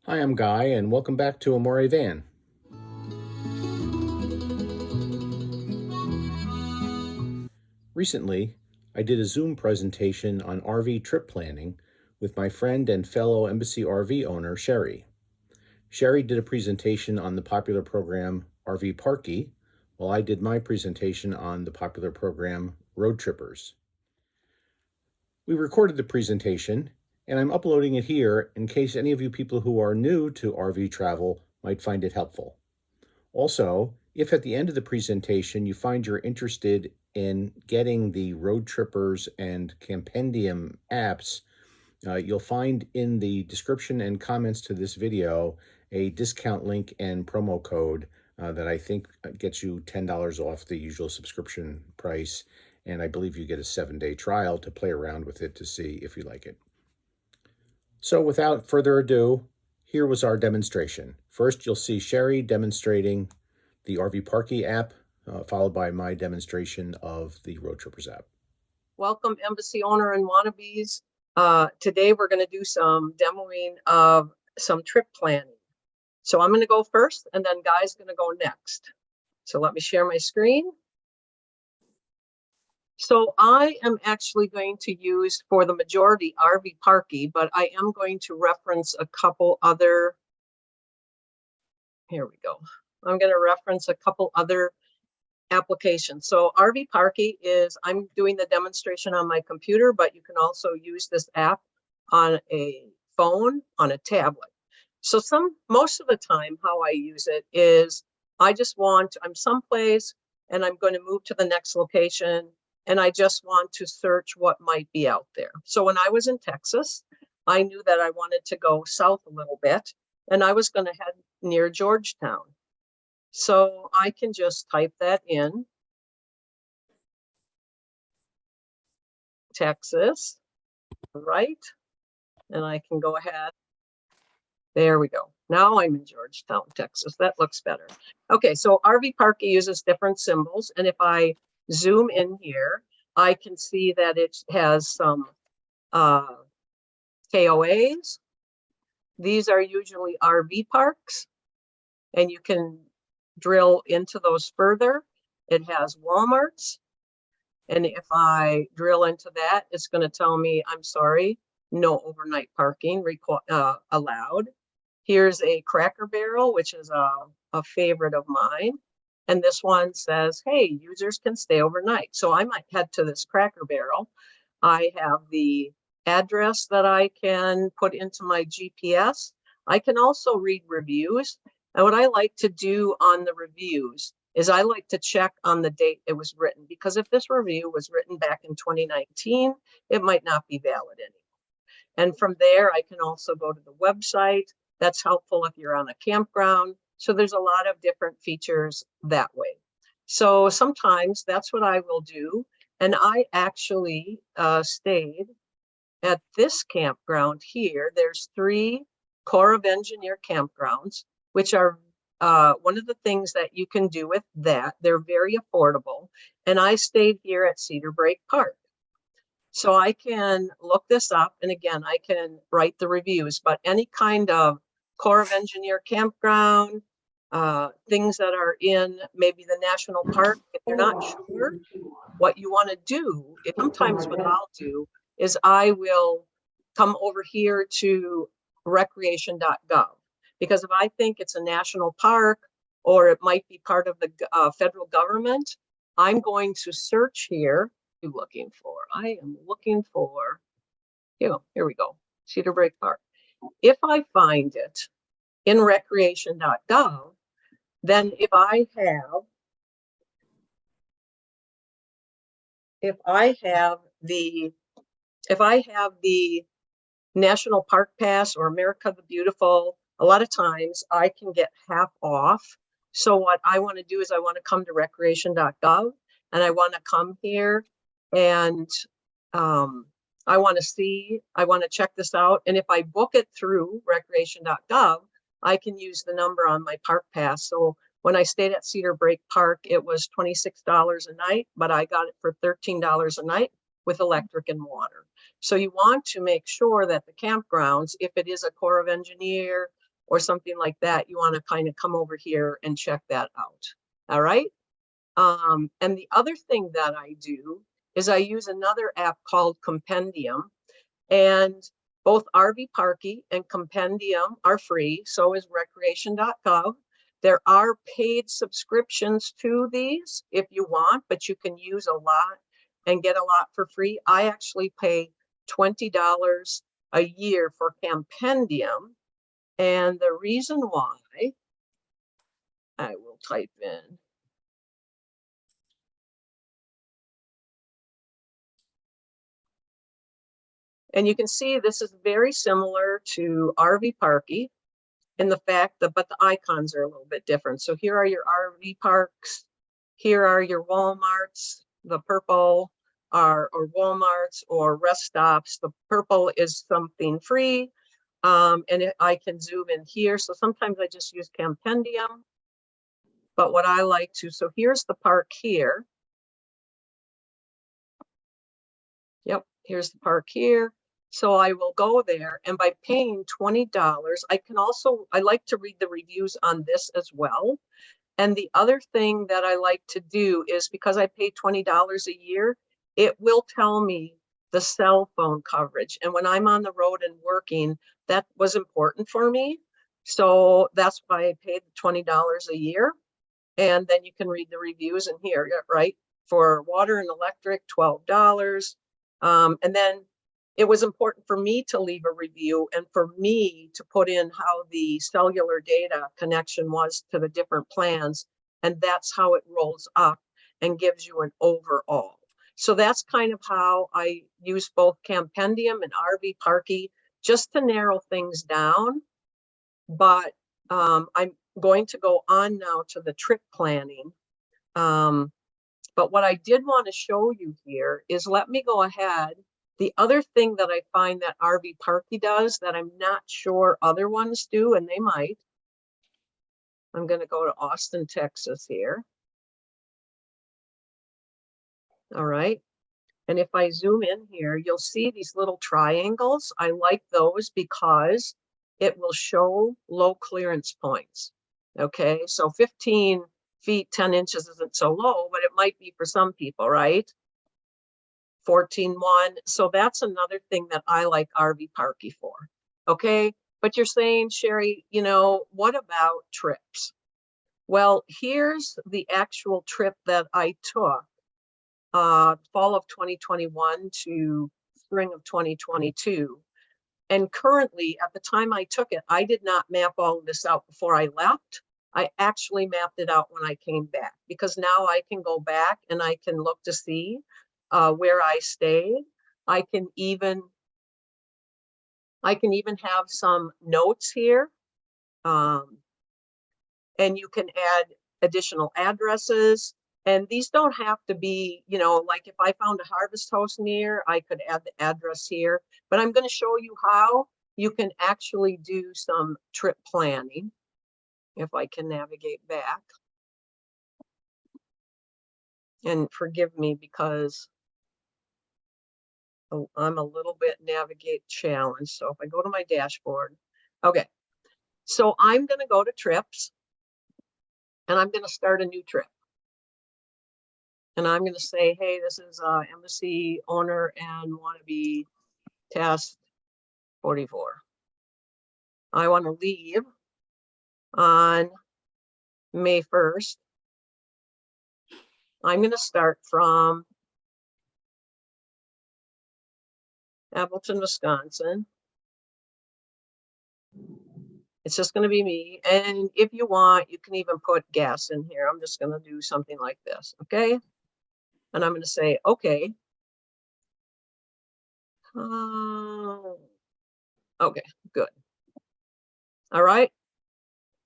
Hi, I'm Guy, and welcome back to Amore Van. Recently, I did a Zoom presentation on RV trip planning with my friend and fellow Embassy RV owner, Cheri. Cheri did a presentation on the popular program RV Parky, while I did my presentation on the popular program Roadtrippers. We recorded the presentation, and I'm uploading it here in case any of you people who are new to RV travel might find it helpful. Also, if at the end of the presentation you find you're interested in getting the Roadtrippers and Campendium apps, you'll find in the description and comments to this video a discount link and promo code that I think gets you $10 off the usual subscription price. And I believe you get a 7-day trial to play around with it to see if you like it. So without further ado, here was our demonstration. First, you'll see Cheri demonstrating the RV Parky app, followed by my demonstration of the Roadtrippers app. Welcome, Embassy owner and wannabes. Today we're going to do some demoing of some trip planning. So I'm going to go first, and then Guy's going to go next. So let me share my screen. So I am actually going to use, for the majority, RV Parky, but I am going to reference a couple other. Here we go. I'm going to reference a couple other applications. So RV Parky is, I'm doing the demonstration on my computer, but you can also use this app on a phone, on a tablet. So most of the time how I use it is I'm someplace and I'm going to move to the next location, and I just want to search what might be out there. So when I was in Texas, I knew that I wanted to go south a little bit, and I was going to head near Georgetown. So I can just type that in, Texas, right? And I can go ahead. There we go. Now I'm in Georgetown, Texas. That looks better. Okay, so RV Parky uses different symbols. And if I zoom in here, I can see that it has some KOAs. These are usually RV parks, and you can drill into those further. It has Walmarts. And if I drill into that, it's going to tell me, I'm sorry, no overnight parking allowed. Here's a Cracker Barrel, which is a favorite of mine. And this one says, hey, users can stay overnight. So I might head to this Cracker Barrel. I have the address that I can put into my GPS. I can also read reviews. And what I like to do on the reviews is I like to check on the date it was written, because if this review was written back in 2019, it might not be valid anymore. And from there, I can also go to the website. That's helpful if you're on a campground. So there's a lot of different features that way. So sometimes that's what I will do. And I actually stayed at this campground here. There's 3 Corps of Engineer campgrounds, which are one of the things that you can do with that. They're very affordable. And I stayed here at Cedar Break Park. So I can look this up, and again, I can write the reviews, but any kind of Corps of Engineer campground, things that are in maybe the national park, if you're not sure what you want to do, sometimes what I'll do is I will come over here to recreation.gov, because if I think it's a national park or it might be part of the federal government, I'm going to search here. Looking for, I am looking for, here we go, Cedar Break Park. If I find it in recreation.gov, then if I have the National Park Pass or America the Beautiful, a lot of times I can get half off. So what I want to do is I want to come to recreation.gov, and I want to come here, and I want to check this out. And if I book it through recreation.gov, I can use the number on my park pass. So when I stayed at Cedar Break Park, it was $26 a night, but I got it for $13 a night with electric and water. So you want to make sure that the campgrounds, if it is a Corps of Engineer or something like that, you want to kind of come over here and check that out. All right. And the other thing that I do is I use another app called Compendium, and both RV Parky and Compendium are free. So is recreation.gov. There are paid subscriptions to these if you want, but you can use a lot and get a lot for free. I actually pay $20 a year for Compendium. And the reason why, I will type in. And you can see this is very similar to RV Parky in the fact that, but the icons are a little bit different. So here are your RV parks. Here are your Walmarts. The purple are or Walmarts or rest stops. The purple is something free. And I can zoom in here. So sometimes I just use Compendium. But what I like to, so here's the park here. Yep, here's the park here. So I will go there, and by paying $20, I can also, I like to read the reviews on this as well. And the other thing that I like to do is because I pay $20 a year, it will tell me the cell phone coverage. And when I'm on the road and working, that was important for me. So that's why I paid $20 a year. And then you can read the reviews in here, right? For water and electric, $12. And then it was important for me to leave a review and for me to put in how the cellular data connection was to the different plans. And that's how it rolls up and gives you an overall. So that's kind of how I use both Compendium and RV Parky just to narrow things down. But I'm going to go on now to the trip planning. But what I did want to show you here is, let me go ahead. The other thing that I find that RV Parky does that I'm not sure other ones do, and they might. I'm going to go to Austin, Texas here. All right. And if I zoom in here, you'll see these little triangles. I like those because it will show low clearance points. Okay, so 15 feet, 10 inches isn't so low, but it might be for some people, right? 14.1. So that's another thing that I like RV Parky for. Okay, but you're saying, Cheri, you know, what about trips? Well, here's the actual trip that I took, fall of 2021 to spring of 2022. And currently, at the time I took it, I did not map all of this out before I left. I actually mapped it out when I came back, because now I can go back and I can look to see where I stayed. I can even have some notes here. And you can add additional addresses. And these don't have to be, you know, like if I found a harvest house near, I could add the address here. But I'm going to show you how you can actually do some trip planning. If I can navigate back. And forgive me because I'm a little bit navigate challenged. So if I go to my dashboard, okay. So I'm going to go to trips and I'm going to start a new trip. And I'm going to say, hey, this is embassy owner and wannabe test 44. I want to leave on May 1st. I'm going to start from Appleton, Wisconsin. It's just going to be me. And if you want, you can even put gas in here. I'm just going to do something like this. Okay. And I'm going to say, okay. Okay, good. All right.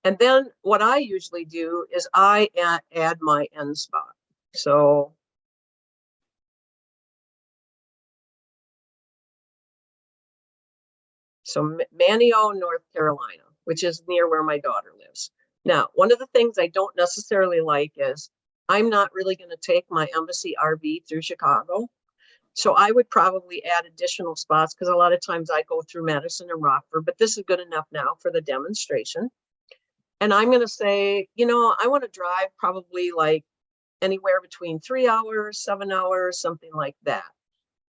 And then what I usually do is I add my end spot. So Manio, North Carolina, which is near where my daughter lives. Now, one of the things I don't necessarily like is I'm not really going to take my embassy RV through Chicago. So I would probably add additional spots because a lot of times I go through Madison and Rockford, but this is good enough now for the demonstration. And I'm going to say, you know, I want to drive probably like anywhere between 3 hours, 7 hours, something like that.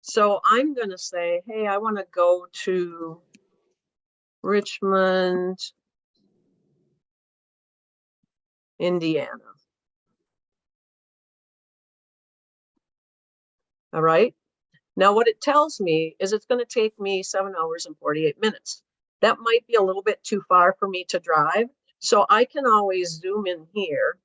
So I'm going to say, hey, I want to go to Richmond, Indiana. All right. Now, what it tells me is it's going to take me 7 hours and 48 minutes. That might be a little bit too far for me to drive. So I can always zoom in here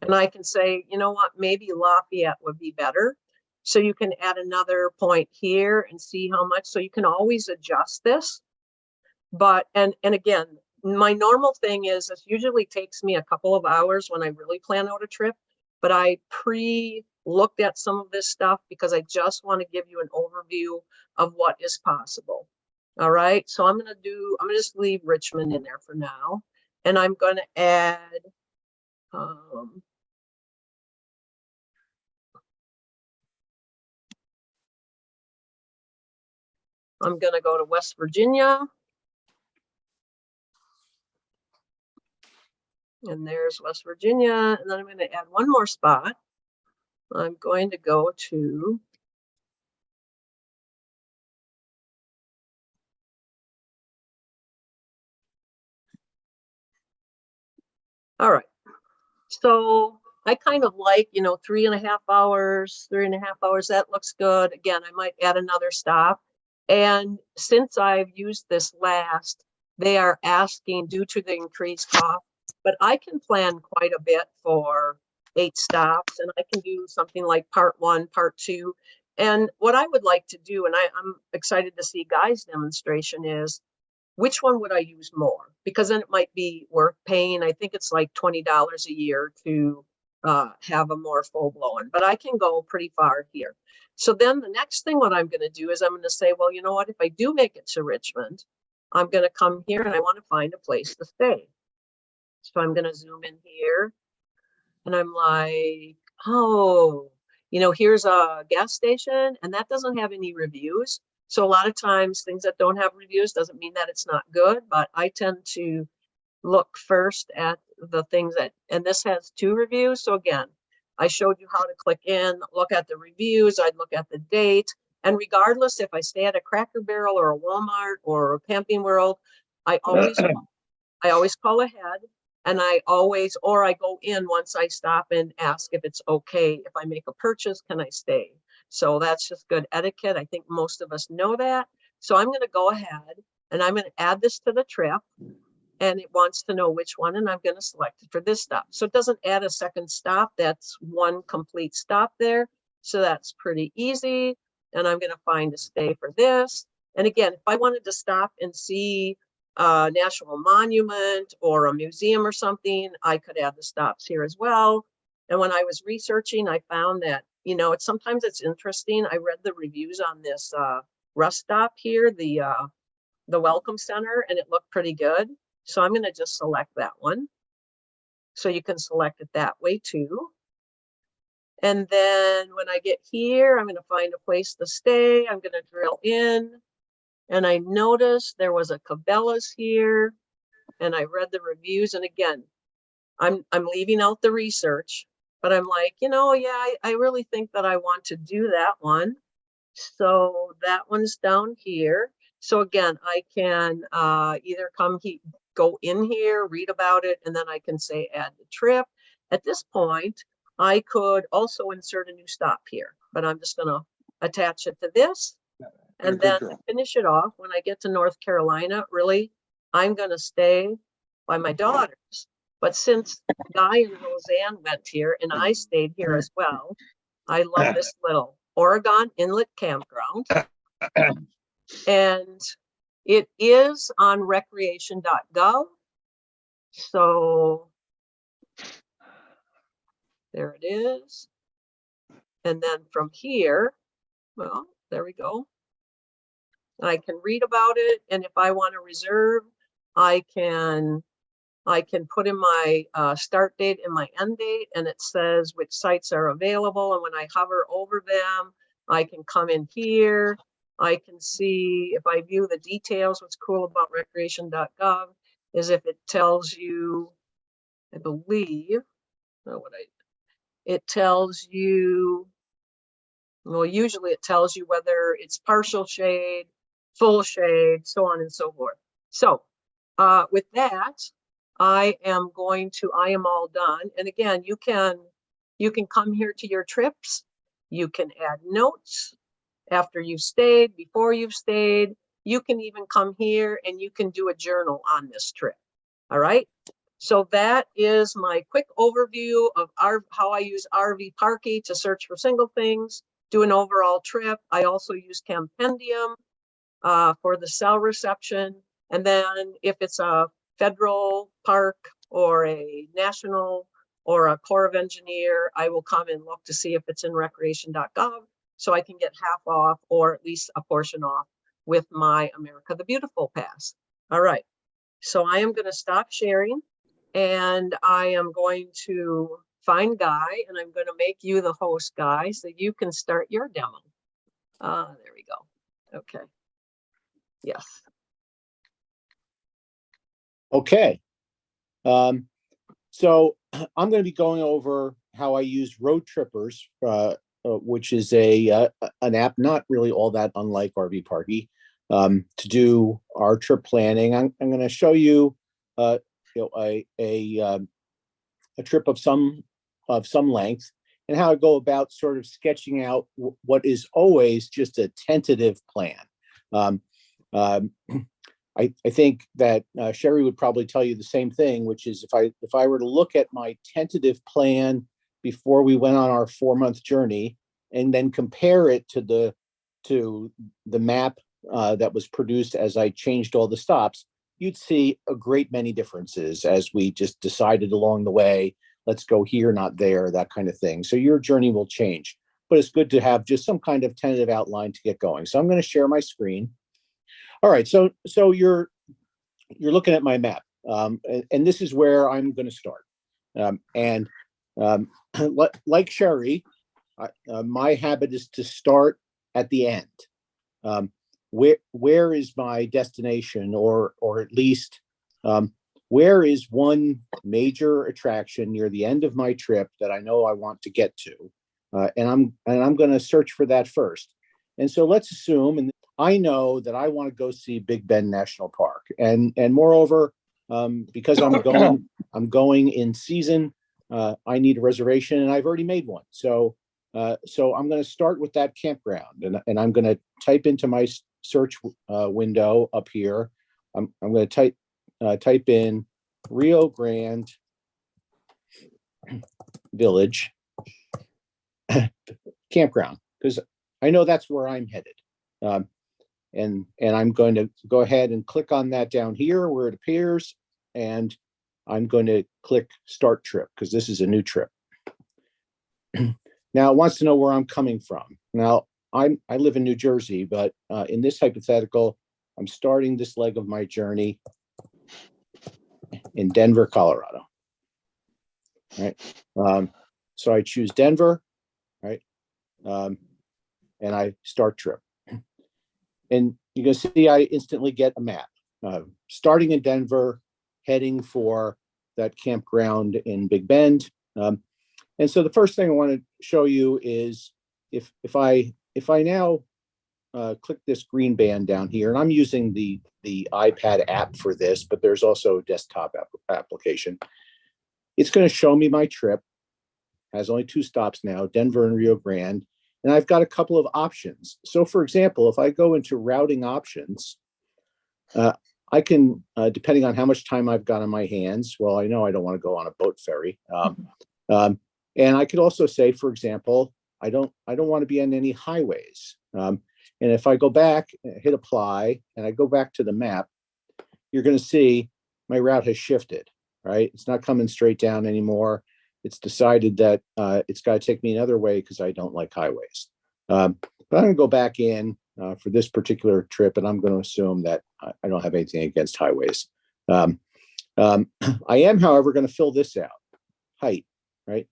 and I can say, you know what, maybe Lafayette would be better. So you can add another point here and see how much. So you can always adjust this. But, and again, my normal thing is it usually takes me a couple of hours when I really plan out a trip, but I looked at some of this stuff because I just want to give you an overview of what is possible. All right, so I'm going to just leave Richmond in there for now. And I'm going to add, I'm going to go to West Virginia. And there's West Virginia. And then I'm going to add one more spot. I'm going to go to all right. So I kind of like, you know, 3.5 hours, 3.5 hours. That looks good. Again, I might add another stop. And since I've used this last, they are asking due to the increased cost, but I can plan quite a bit for 8 stops and I can do something like part 1, part 2. And what I would like to do, and I'm excited to see Guy's demonstration, is which one would I use more? Because then it might be worth paying. I think it's like $20 a year to have a more full blown, but I can go pretty far here. So then the next thing what I'm going to do is I'm going to say, well, you know what, if I do make it to Richmond, I'm going to come here and I want to find a place to stay. So I'm going to zoom in here and I'm like, oh, you know, here's a gas station and that doesn't have any reviews. So a lot of times things that don't have reviews doesn't mean that it's not good, but I tend to look first at the things that, and this has 2 reviews. So again, I showed you how to click in, look at the reviews, I'd look at the date. And regardless if I stay at a Cracker Barrel or a Walmart or a Camping World, I always call ahead. And I go in once I stop and ask if it's okay. If I make a purchase, can I stay? So that's just good etiquette. I think most of us know that. So I'm going to go ahead and I'm going to add this to the trip. And it wants to know which one. And I'm going to select it for this stop. So it doesn't add a second stop. That's one complete stop there. So that's pretty easy. And I'm going to find a stay for this. And again, if I wanted to stop and see a national monument or a museum or something, I could add the stops here as well. And when I was researching, I found that, you know, sometimes it's interesting. I read the reviews on this rest stop here, the Welcome Center, and it looked pretty good. So I'm going to just select that one. So you can select it that way too. And then when I get here, I'm going to find a place to stay. I'm going to drill in. And I noticed there was a Cabela's here. And I read the reviews. And again, I'm leaving out the research. But I'm like, you know, yeah, I really think that I want to do that one. So that one's down here. So again, I can either go in here, read about it, and then I can say add the trip. At this point, I could also insert a new stop here, but I'm just going to attach it to this. And then to finish it off, when I get to North Carolina, really, I'm going to stay by my daughters. But since Guy and Roseanne went here and I stayed here as well, I love this little Oregon Inlet Campground. And it is on recreation.gov. So there it is. And then from here, well, there we go. I can read about it. And if I want to reserve, I can put in my start date and my end date, and it says which sites are available. And when I hover over them, I can come in here. I can see if I view the details. What's cool about recreation.gov is if it tells you, I believe, it tells you, well, usually it tells you whether it's partial shade, full shade, so on and so forth. So with that, I am all done. And again, you can come here to your trips. You can add notes after you've stayed, before you've stayed. You can even come here and you can do a journal on this trip. All right. So that is my quick overview of how I use RV Parky to search for single things, do an overall trip. I also use Campendium for the cell reception. And then if it's a federal park or a national or a Corps of Engineer, I will come and look to see if it's in recreation.gov so I can get half off or at least a portion off with my America the Beautiful pass. All right, so I am going to stop sharing and I am going to find Guy and I'm going to make you the host, Guy, so you can start your demo. There we go. Okay. Yes. Okay. So I'm going to be going over how I use Roadtrippers, which is an app not really all that unlike RV Parky, to do our trip planning. I'm going to show you, a trip of some length and how I go about sort of sketching out what is always just a tentative plan. I think that Cheri would probably tell you the same thing, which is if I were to look at my tentative plan before we went on our 4-month journey and then compare it to the map that was produced as I changed all the stops, you'd see a great many differences as we just decided along the way, let's go here, not there, that kind of thing. So your journey will change, but it's good to have just some kind of tentative outline to get going. So I'm going to share my screen. All right, so you're looking at my map, and this is where I'm going to start. Like Cheri, my habit is to start at the end. Where is my destination, or at least where is one major attraction near the end of my trip that I know I want to get to, and I'm going to search for that first. And so let's assume, and I know that I want to go see Big Bend National Park, and moreover, because I'm going in season, I need a reservation, and I've already made one. So I'm going to start with that campground, and I'm going to type into my search window up here. I'm going to type in Rio Grande Village campground, because I know that's where I'm headed. And I'm going to go ahead and click on that down here where it appears, and I'm going to click Start Trip because this is a new trip. Now it wants to know where I'm coming from. Now I live in New Jersey, but in this hypothetical, I'm starting this leg of my journey in Denver, Colorado. Right. So I choose Denver, right, and I start trip. And you can see I instantly get a map, starting in Denver, heading for that campground in Big Bend. And so the first thing I want to show you is if I now click this green band down here, and I'm using the iPad app for this, but there's also a desktop application. It's going to show me my trip. Has only 2 stops now, Denver and Rio Grande. And I've got a couple of options. So for example, if I go into routing options, I can, depending on how much time I've got on my hands, well, I know I don't want to go on a boat ferry. And I could also say, for example, I don't want to be on any highways. And if I go back, hit apply, and I go back to the map, you're going to see my route has shifted, right? It's not coming straight down anymore. It's decided that it's got to take me another way because I don't like highways. But I'm going to go back in for this particular trip, and I'm going to assume that I don't have anything against highways. I am, however, going to fill this out, height, right?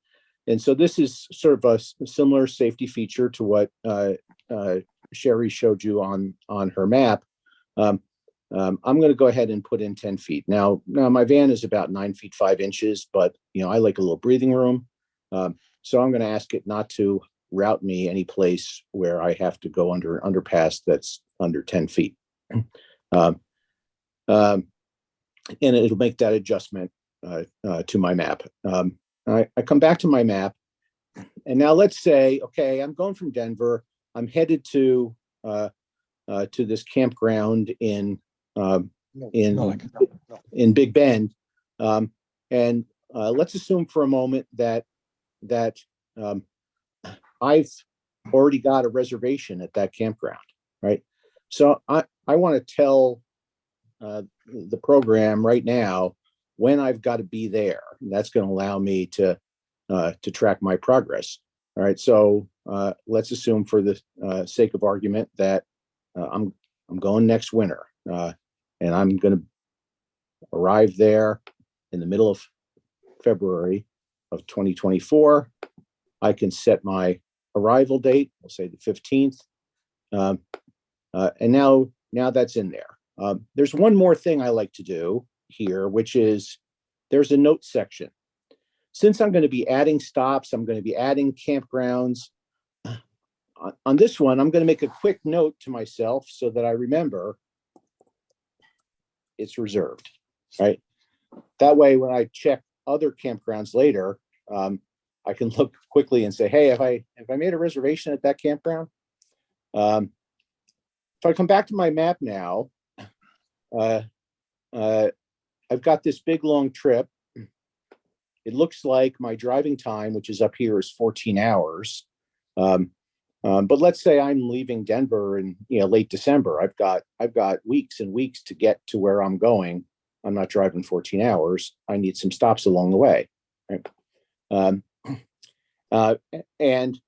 And so this is sort of a similar safety feature to what Cheri showed you on her map, I'm going to go ahead and put in 10 feet. Now my van is about 9 feet 5 inches, but I like a little breathing room. So I'm going to ask it not to route me any place where I have to go under an underpass that's under 10 feet. Um, um, and it'll make that adjustment to my map. I come back to my map, and now let's say, okay, I'm going from Denver. I'm headed to this campground in Big Bend, and let's assume for a moment that I've already got a reservation at that campground, right? So I want to tell the program right now when I've got to be there. And that's going to allow me to track my progress. All right. So let's assume, for the sake of argument, that I'm going next winter, and I'm going to arrive there in the middle of February of 2024. I can set my arrival date. We'll say the 15th, and now that's in there. There's one more thing I like to do here, which is there's a note section. Since I'm going to be adding stops, I'm going to be adding campgrounds. On this one, I'm going to make a quick note to myself so that I remember it's reserved, right? That way, when I check other campgrounds later, I can look quickly and say, hey, have I made a reservation at that campground? If I come back to my map now, I've got this big long trip. It looks like my driving time, which is up here, is 14 hours. But let's say I'm leaving Denver in late December. I've got weeks and weeks to get to where I'm going. I'm not driving 14 hours. I need some stops along the way. Right? And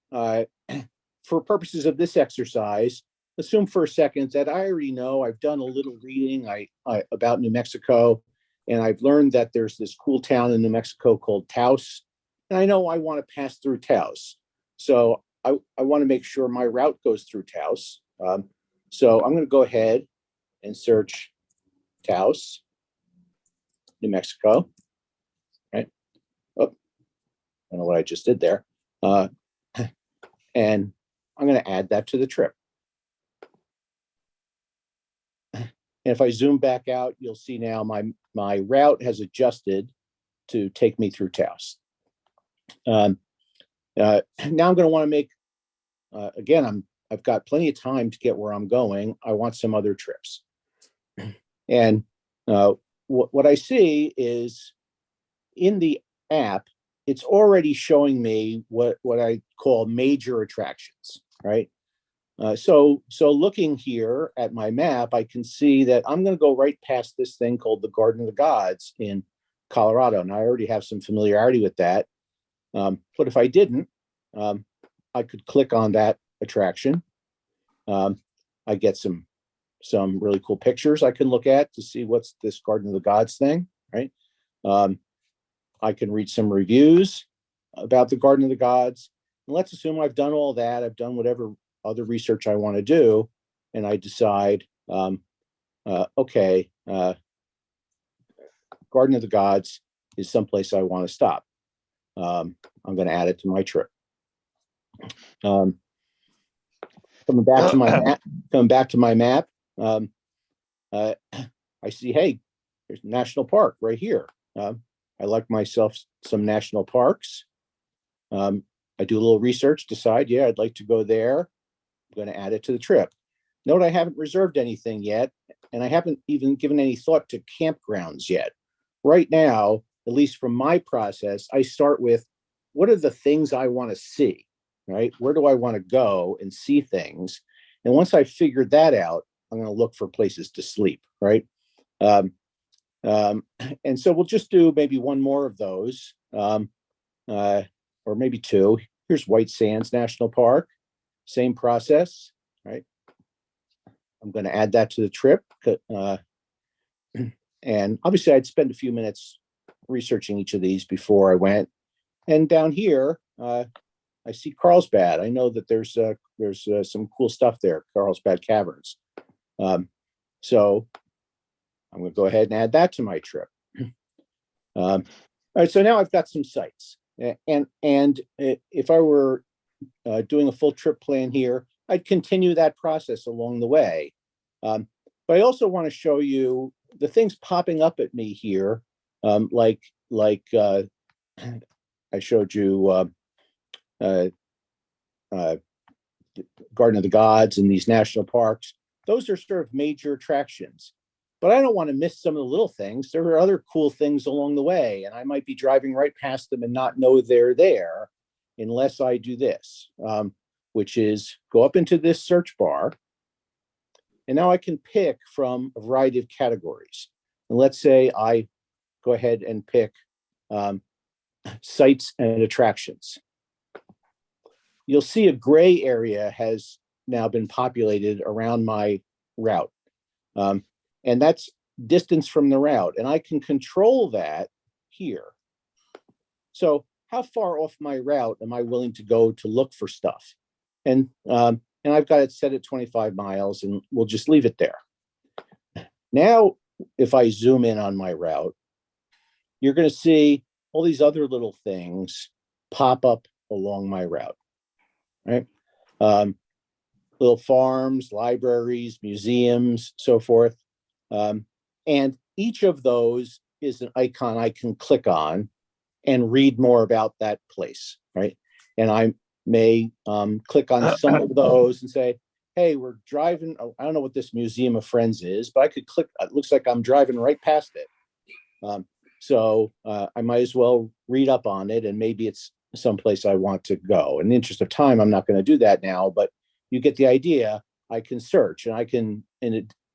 for purposes of this exercise, assume for a second that I already know. I've done a little reading about New Mexico, and I've learned that there's this cool town in New Mexico called Taos, and I know I want to pass through Taos. So I want to make sure my route goes through Taos. So I'm going to go ahead and search Taos, New Mexico. Right? Oh, I don't know what I just did there. And I'm going to add that to the trip. And if I zoom back out, you'll see now my route has adjusted to take me through Taos. Now I'm going to want to make, again, I've got plenty of time to get where I'm going. I want some other trips. And what I see is in the app, it's already showing me what I call major attractions, right? So looking here at my map, I can see that I'm going to go right past this thing called the Garden of the Gods in Colorado. And I already have some familiarity with that. But if I didn't, I could click on that attraction. I get some really cool pictures I can look at to see what's this Garden of the Gods thing, right? I can read some reviews about the Garden of the Gods. And let's assume I've done all that. I've done whatever other research I want to do, and I decide, okay, Garden of the Gods is someplace I want to stop. I'm going to add it to my trip. Coming back to my map, I see, hey, there's a national park right here. I like myself some national parks. I do a little research, decide, yeah, I'd like to go there. I'm going to add it to the trip. Note I haven't reserved anything yet, and I haven't even given any thought to campgrounds yet. Right now, at least from my process, I start with what are the things I want to see, right? Where do I want to go and see things? And once I figured that out, I'm going to look for places to sleep, right? And so we'll just do maybe one more of those, or maybe two. Here's White Sands National Park. Same process, right? I'm going to add that to the trip. And obviously, I'd spend a few minutes researching each of these before I went. And down here, I see Carlsbad. I know that there's some cool stuff there, Carlsbad Caverns. So I'm going to go ahead and add that to my trip. All right, so now I've got some sites, and if I were doing a full trip plan here, I'd continue that process along the way. But I also want to show you the things popping up at me here, like I showed you Garden of the Gods and these national parks. Those are sort of major attractions. But I don't want to miss some of the little things. There are other cool things along the way, and I might be driving right past them and not know they're there unless I do this, which is go up into this search bar. And now I can pick from a variety of categories. And let's say I go ahead and pick sites and attractions. You'll see a gray area has now been populated around my route. And that's distance from the route. And I can control that here. So how far off my route am I willing to go to look for stuff? And I've got it set at 25 miles, and we'll just leave it there. Now, if I zoom in on my route, you're going to see all these other little things pop up along my route, right? Little farms, libraries, museums, so forth. And each of those is an icon I can click on and read more about that place, right? And I may click on some of those and say, hey, we're driving. I don't know what this Museum of Friends is, but I could click. It looks like I'm driving right past it. So I might as well read up on it, and maybe it's someplace I want to go. In the interest of time, I'm not going to do that now, but you get the idea. I can search, and I can,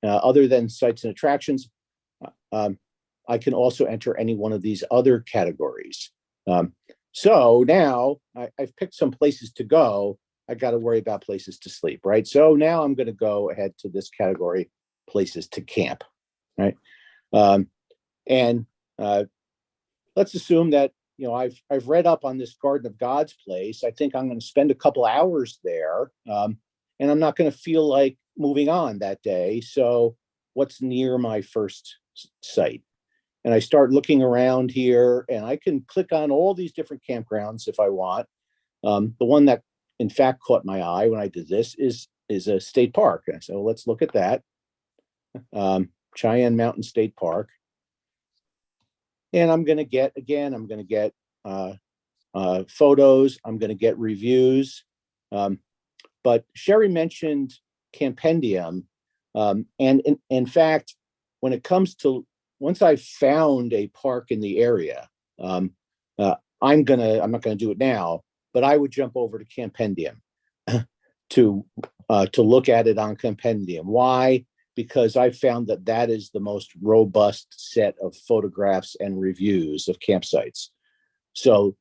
other than sites and attractions, I can also enter any one of these other categories. So now I've picked some places to go. I got to worry about places to sleep, right? So now I'm going to go ahead to this category, places to camp, right? And let's assume that I've read up on this Garden of Gods place. I think I'm going to spend a couple hours there, and I'm not going to feel like moving on that day. So what's near my first site? And I start looking around here, and I can click on all these different campgrounds if I want. The one that in fact caught my eye when I did this is a state park. And so let's look at that. Cheyenne Mountain State Park. And I'm going to get photos. I'm going to get reviews. But Cheri mentioned Campendium. And in fact, when it comes to, once I've found a park in the area, I'm not going to do it now, but I would jump over to Campendium to look at it on Campendium. Why? Because I found that is the most robust set of photographs and reviews of campsites. So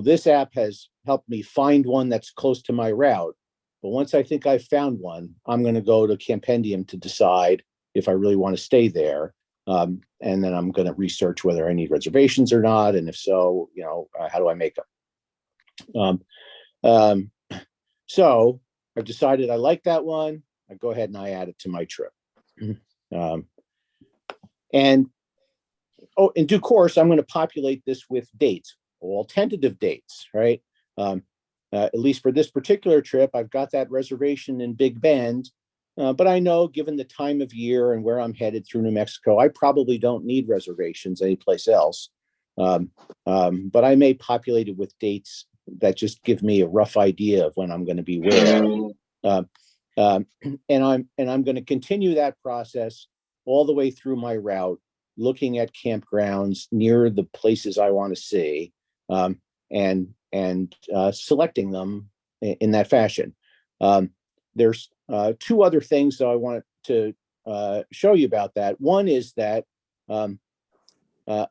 this app has helped me find one that's close to my route. But once I think I've found one, I'm going to go to Campendium to decide if I really want to stay there. And then I'm going to research whether I need reservations or not. And if so, how do I make them? So I've decided I like that one. I go ahead and I add it to my trip. And in due course, I'm going to populate this with dates, all tentative dates, right? At least for this particular trip, I've got that reservation in Big Bend. But I know, given the time of year and where I'm headed through New Mexico, I probably don't need reservations anyplace else. But I may populate it with dates that just give me a rough idea of when I'm going to be where. And I'm going to continue that process all the way through my route, looking at campgrounds near the places I want to see, and selecting them in that fashion. There's two other things that I want to show you about that. One is that I'm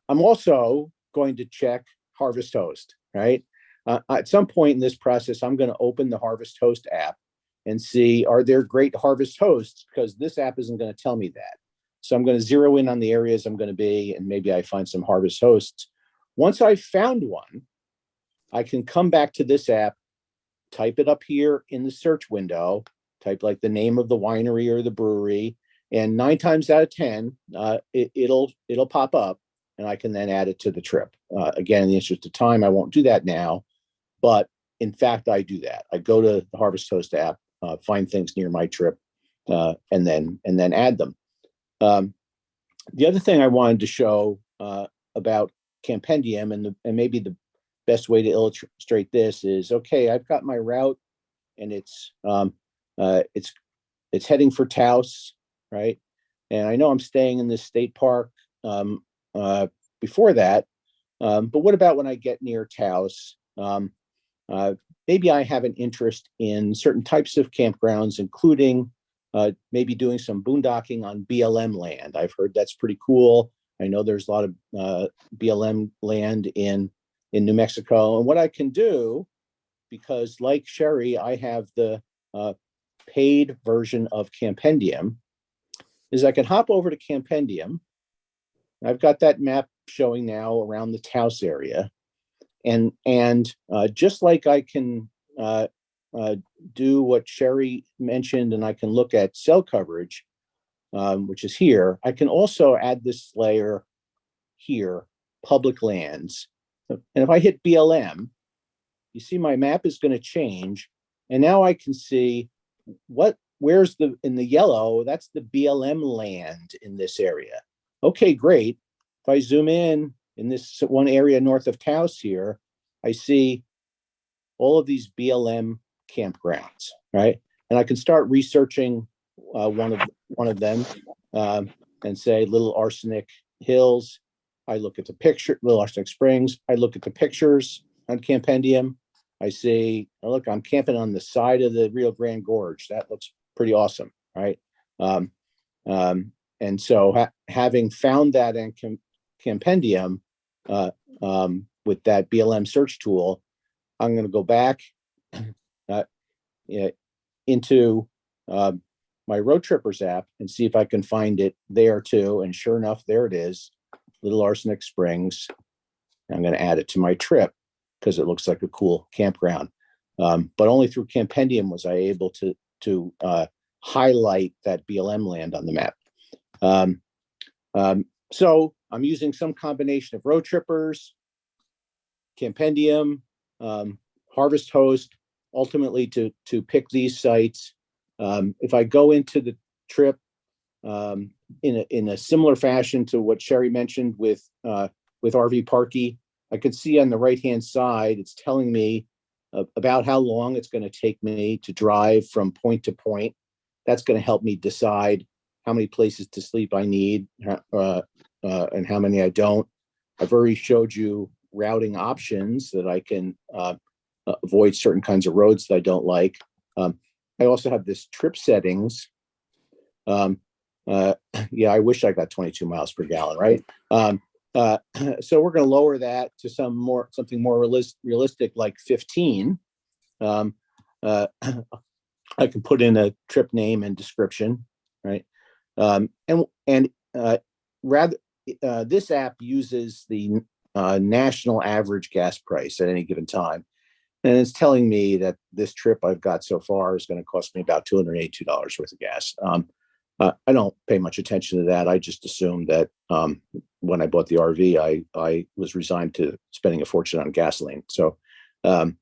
also going to check Harvest Host, right? At some point in this process, I'm going to open the Harvest Host app and see, are there great Harvest Hosts? Because this app isn't going to tell me that. So I'm going to zero in on the areas I'm going to be, and maybe I find some Harvest Hosts. Once I've found one, I can come back to this app type it up here in the search window, type like the name of the winery or the brewery, and 9 times out of 10, it'll pop up, and I can then add it to the trip. Again, in the interest of time, I won't do that now, but in fact, I do that. I go to the Harvest Toast app, find things near my trip, and then add them. The other thing I wanted to show about Campendium, and maybe the best way to illustrate this is, okay, I've got my route, and it's heading for Taos, right? And I know I'm staying in this state park before that, but what about when I get near Taos? Maybe I have an interest in certain types of campgrounds, including maybe doing some boondocking on BLM land. I've heard that's pretty cool. I know there's a lot of BLM land in New Mexico. And what I can do, because like Cheri, I have the paid version of Campendium, is I can hop over to Campendium. I've got that map showing now around the Taos area. And just like I can do what Cheri mentioned, and I can look at cell coverage, which is here, I can also add this layer here, public lands. And if I hit BLM, you see my map is going to change. And now I can see where's in the yellow, that's the BLM land in this area. Okay, great. If I zoom in this one area north of Taos here, I see all of these BLM campgrounds, right? And I can start researching one of them and say Little Arsenic Hills. I look at the picture, Little Arsenic Springs. I look at the pictures on Campendium. I see, oh, look, I'm camping on the side of the Rio Grande Gorge. That looks pretty awesome, right? And so having found that in Campendium with that BLM search tool, I'm going to go back into my Roadtrippers app and see if I can find it there too. And sure enough, there it is, Little Arsenic Springs. I'm going to add it to my trip because it looks like a cool campground. But only through Campendium was I able to highlight that BLM land on the map. So I'm using some combination of Roadtrippers, Campendium, Harvest Host, ultimately to pick these sites. If I go into the trip in a similar fashion to what Cheri mentioned with RV Parky, I can see on the right-hand side, it's telling me about how long it's going to take me to drive from point to point. That's going to help me decide how many places to sleep I need and how many I don't. I've already showed you routing options that I can avoid certain kinds of roads that I don't like. I also have this trip settings. Yeah, I wish I got 22 miles per gallon, right? So we're going to lower that to something more realistic, like 15. I can put in a trip name and description, right? Rather, this app uses the national average gas price at any given time. And it's telling me that this trip I've got so far is going to cost me about $282 worth of gas. I don't pay much attention to that. I just assumed that when I bought the RV, I was resigned to spending a fortune on gasoline. So, so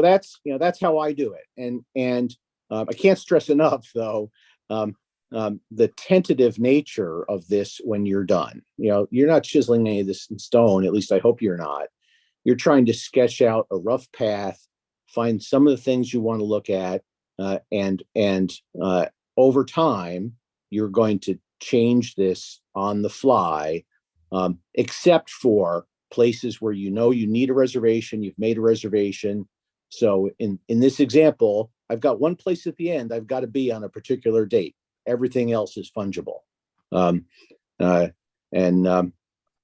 that's how I do it. And I can't stress enough, though, the tentative nature of this when you're done. You're not chiseling any of this in stone. At least I hope you're not. You're trying to sketch out a rough path, find some of the things you want to look at, and over time, you're going to change this on the fly, except for places where you need a reservation, you've made a reservation. So in this example, I've got one place at the end I've got to be on a particular date. Everything else is fungible.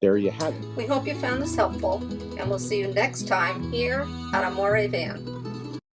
There you have it. We hope you found this helpful, and we'll see you next time here on Amore Van.